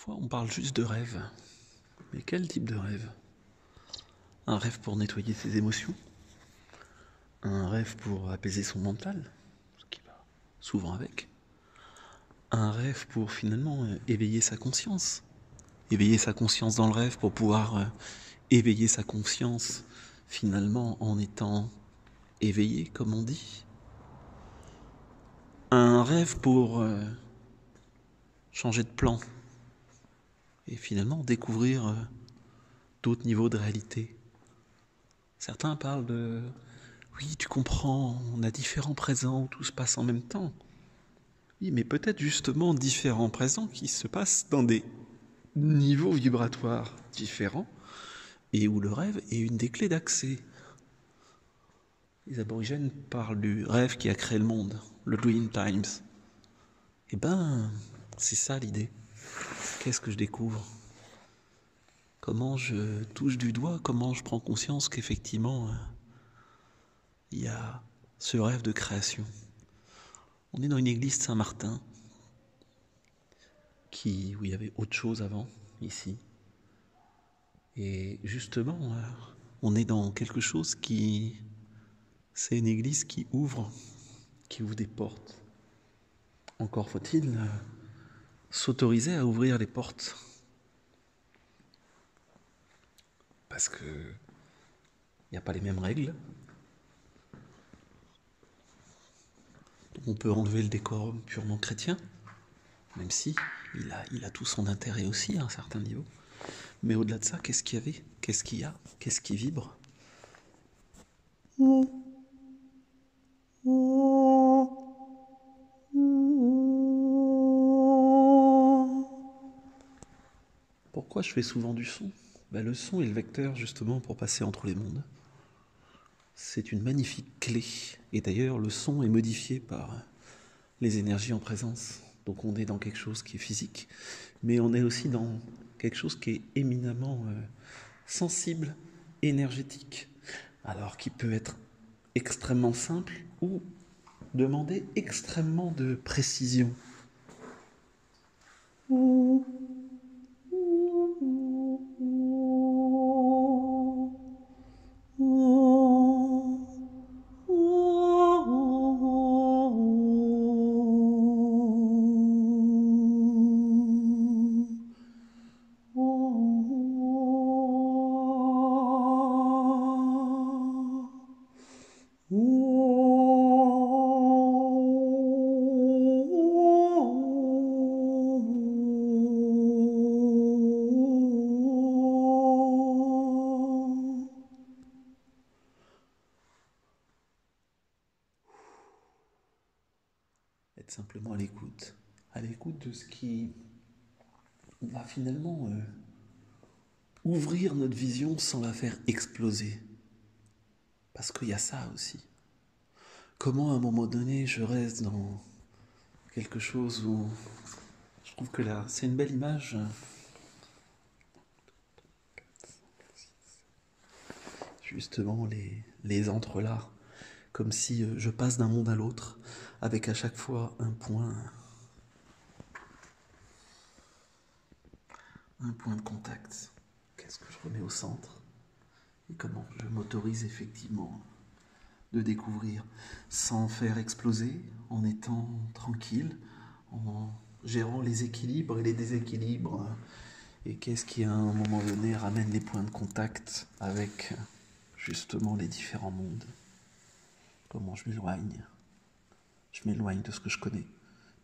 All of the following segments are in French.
Parfois, on parle juste de rêve. Mais quel type de rêve? Un rêve pour nettoyer ses émotions? Un rêve pour apaiser son mental, ce qui va souvent avec? Un rêve pour finalement éveiller sa conscience? Éveiller sa conscience dans le rêve pour pouvoir éveiller sa conscience finalement en étant éveillé, comme on dit? Un rêve pour changer de plan et finalement découvrir d'autres niveaux de réalité. Certains parlent de oui, tu comprends, on a différents présents où tout se passe en même temps. Oui, mais peut-être justement différents présents qui se passent dans des niveaux vibratoires différents et où le rêve est une des clés d'accès. Les aborigènes parlent du rêve qui a créé le monde, le Dream Times. Eh ben, c'est ça l'idée. Qu'est-ce que je découvre? Comment je touche du doigt, comment je prends conscience qu'effectivement, il y a ce rêve de création. On est dans une église de Saint-Martin, où il y avait autre chose avant, ici. Et justement, on est dans quelque chose c'est une église qui ouvre des portes. Encore faut-il s'autoriser à ouvrir les portes. Parce que il n'y a pas les mêmes règles. On peut enlever le décorum purement chrétien, même si il a tout son intérêt aussi à un certain niveau. Mais au-delà de ça, qu'est-ce qu'il y avait? Qu'est-ce qu'il y a? Qu'est-ce qui vibre? Pourquoi je fais souvent du son? Le son est le vecteur justement pour passer entre les mondes. C'est une magnifique clé. Et d'ailleurs, le son est modifié par les énergies en présence. Donc on est dans quelque chose qui est physique, mais on est aussi dans quelque chose qui est éminemment sensible, énergétique. Alors qui peut être extrêmement simple ou demander extrêmement de précision. Être simplement à l'écoute de ce qui va finalement ouvrir notre vision sans la faire exploser. Parce qu'il y a ça aussi. Comment à un moment donné je reste dans quelque chose où je trouve que là, c'est une belle image. Justement les entrelacs, comme si je passe d'un monde à l'autre, avec à chaque fois un point de contact. Qu'est-ce que je remets au centre? Et comment je m'autorise effectivement de découvrir sans faire exploser, en étant tranquille, en gérant les équilibres et les déséquilibres. Et qu'est-ce qui à un moment donné ramène les points de contact avec justement les différents mondes? Comment je m'éloigne? Je m'éloigne de ce que je connais.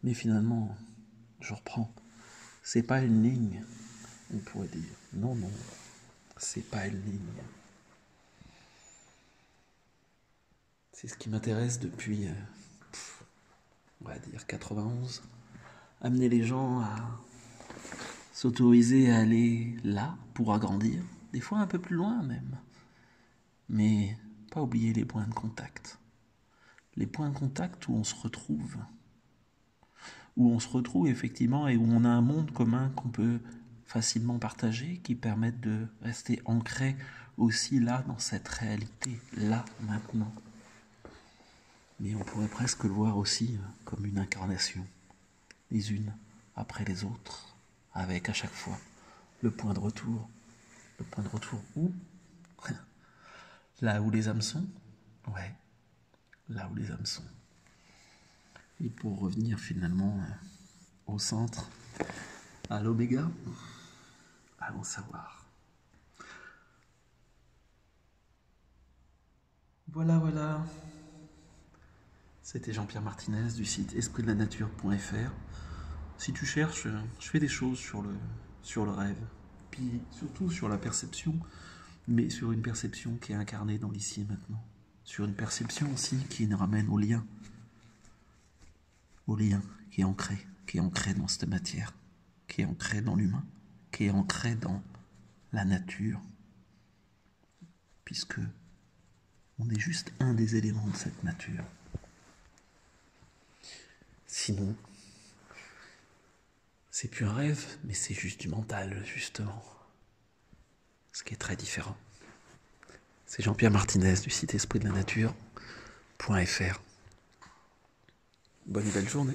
Mais finalement, je reprends. C'est pas une ligne, on pourrait dire. Non, c'est pas une ligne. C'est ce qui m'intéresse depuis, on va dire, 91. Amener les gens à s'autoriser à aller là pour agrandir, des fois un peu plus loin même. Mais pas oublier les points de contact. Les points de contact où on se retrouve effectivement et où on a un monde commun qu'on peut facilement partager, qui permettent de rester ancré aussi là, dans cette réalité, là, maintenant. Mais on pourrait presque le voir aussi comme une incarnation, les unes après les autres, avec à chaque fois le point de retour. Le point de retour où? Là où les âmes sont? Ouais, là où les âmes sont. Et pour revenir finalement au centre, à l'oméga, allons savoir. Voilà. C'était Jean-Pierre Martinez du site espritdelanature.fr. Si tu cherches, je fais des choses sur le rêve, puis surtout sur la perception, mais sur une perception qui est incarnée dans l'ici et maintenant. Sur une perception aussi qui nous ramène au lien qui est ancré dans cette matière, qui est ancré dans l'humain, qui est ancré dans la nature, puisque on est juste un des éléments de cette nature. Sinon, c'est plus un rêve, mais c'est juste du mental, justement. Ce qui est très différent. C'est Jean-Pierre Martinez du site espritdelanature.fr. Bonne et belle journée.